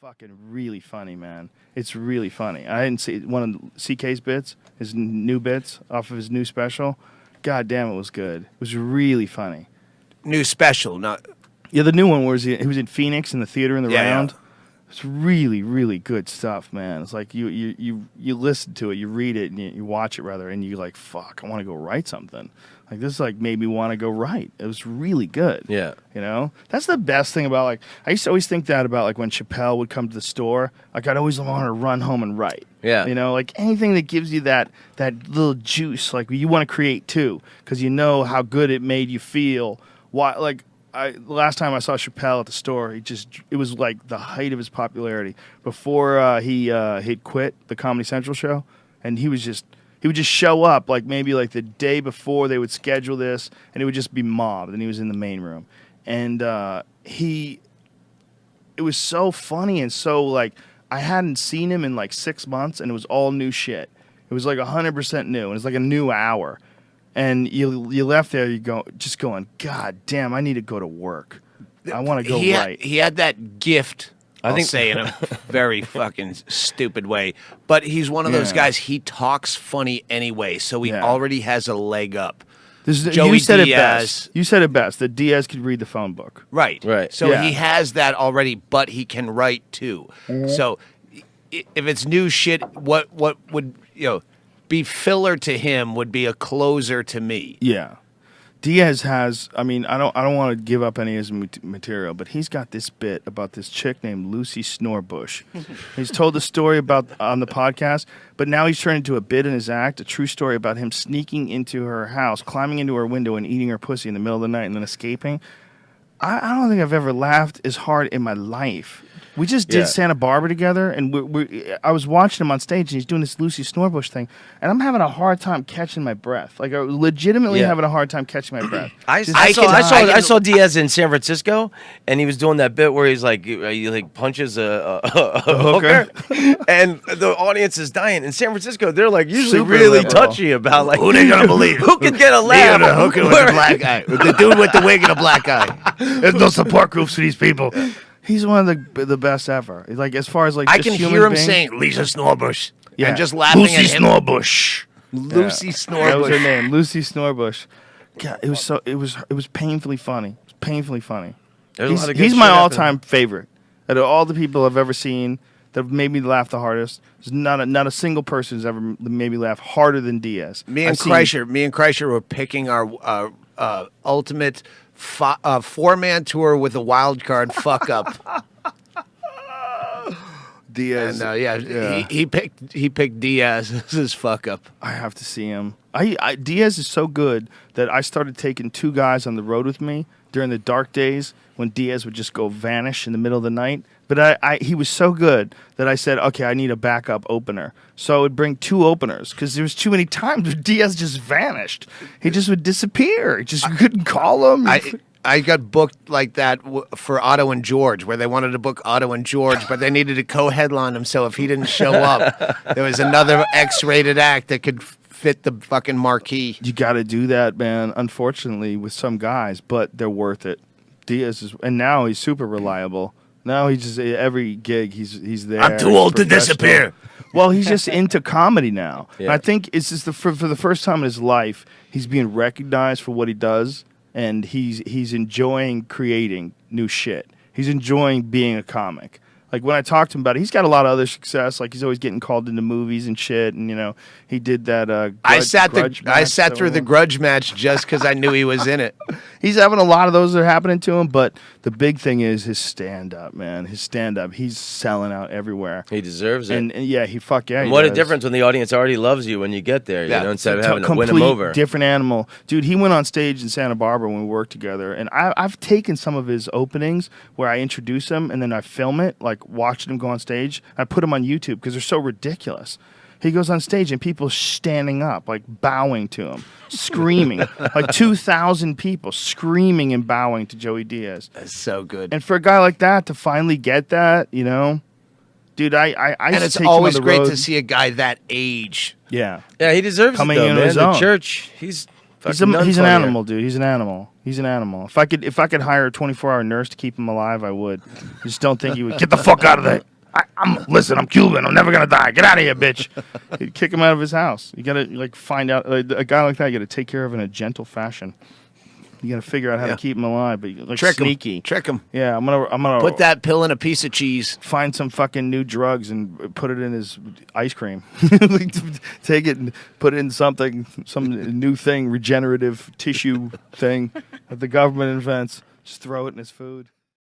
fucking really funny, man. It's really funny. I didn't see one of CK's bits, his new bits off of his new special. God damn, it was good. It was really funny. New special, not... Yeah, the new one was he was in Phoenix in the theater in the round. Yeah. It's really, really good stuff, man. It's like you listen to it, you read it, and you watch it rather, and you're like, fuck, I want to go write something. Like this, like made me want to go write. It was really good. Yeah, you know, that's the best thing about like I used to always think that about like when Chappelle would come to the store. Like I'd always want to run home and write. Yeah, you know, like anything that gives you that little juice, like you want to create too, because you know how good it made you feel. Why, like. The last time I saw Chappelle at the store, it was like the height of his popularity before he'd quit the Comedy Central show, and he would just show up like maybe like the day before they would schedule this, and it would just be mobbed, and he was in the main room, and it was so funny and so like I hadn't seen him in like 6 months, and it was all new shit. It was like 100% new, and it was like a new hour. And you left there, just going, God damn, I need to go to work. I want to go write. He had that gift, I think, say in a very fucking stupid way. But he's one of those guys, he talks funny anyway, so he already has a leg up. You said Diaz. You said it best, that Diaz could read the phone book. Right. So he has that already, but he can write too. Mm-hmm. So if it's new shit, what would, be filler to him would be a closer to me. Yeah. Diaz has, I mean, I don't want to give up any of his material, but he's got this bit about this chick named Lucy Snorbush. He's told the story on the podcast, but now he's turned into a bit in his act, a true story about him sneaking into her house, climbing into her window and eating her pussy in the middle of the night and then escaping. I don't think I've ever laughed as hard in my life. We just did Santa Barbara together, and I was watching him on stage, and he's doing this Lucy Snorbush thing, and I'm having a hard time catching my breath. Like, I'm legitimately having a hard time catching my breath. I saw Diaz in San Francisco, and he was doing that bit where he's like, he like punches a hooker, and the audience is dying. In San Francisco, they're like usually super really touchy about like who they gonna believe? Who can get a laugh? The hooker with the black guy, the dude with the wig and a black guy. There's no support groups for these people. He's one of the best ever. Like as far as like I can hear him saying Lisa Snorbush and just laughing at him. Lucy Snorbush. Lucy Snorbush. That was her name, Lucy Snorbush. God, it was painfully funny. It was painfully funny. He's my all-time favorite. Out of all the people I've ever seen that have made me laugh the hardest, there's not a single person who's ever made me laugh harder than Diaz. Me and Kreischer were picking our ultimate 4-man tour with a wild card fuck up. Diaz, and, he picked Diaz as his fuck up. I have to see him. Diaz is so good that I started taking 2 guys on the road with me during the dark days when Diaz would just go vanish in the middle of the night. But he was so good that I said, okay, I need a backup opener. So I would bring 2 openers because there was too many times where Diaz just vanished. He just would disappear. You couldn't call him. I got booked like that for Otto and George, where they wanted to book Otto and George, but they needed to co-headline him. So if he didn't show up, there was another X-rated act that could fit the fucking marquee. You got to do that, man, unfortunately, with some guys, but they're worth it. Diaz is, and now he's super reliable. Now he just every gig he's there. I'm too old to disappear. Well, he's just into comedy now. Yeah. And I think it's just for the first time in his life, he's being recognized for what he does, and he's enjoying creating new shit. He's enjoying being a comic. Like when I talked to him about it, he's got a lot of other success. Like he's always getting called into movies and shit, and he did that. I sat through the Grudge match just because I knew he was in it. He's having a lot of those that are happening to him, but the big thing is his stand-up, man. His stand-up, he's selling out everywhere. He deserves it. And yeah, he And what a difference when the audience already loves you when you get there, instead of having to win them over. Different animal. Dude, he went on stage in Santa Barbara when we worked together, and I've taken some of his openings where I introduce him and then I film it, like watching him go on stage. I put them on YouTube because they're so ridiculous. He goes on stage and people standing up, like bowing to him, screaming. Like 2,000 people screaming and bowing to Joey Diaz. That's so good. And for a guy like that to finally get that, dude, I and it's always great to see a guy that age. Yeah. Yeah, he deserves coming it, though, in man. his The own. church, he's an animal, dude. He's an animal. He's an animal. If I could hire a 24-hour nurse to keep him alive, I would. I just don't think he would. Get the fuck out of there. Listen, I'm Cuban. I'm never gonna die. Get out of here, bitch. He'd kick him out of his house. You gotta like find out a guy like that. You gotta take care of in a gentle fashion. You gotta figure out how to keep him alive, but like sneaky. Trick him. Yeah, I'm gonna Put that pill in a piece of cheese. Find some fucking new drugs and put it in his ice cream. Take it and put it in something, some new thing, regenerative tissue thing that the government invents. Just throw it in his food.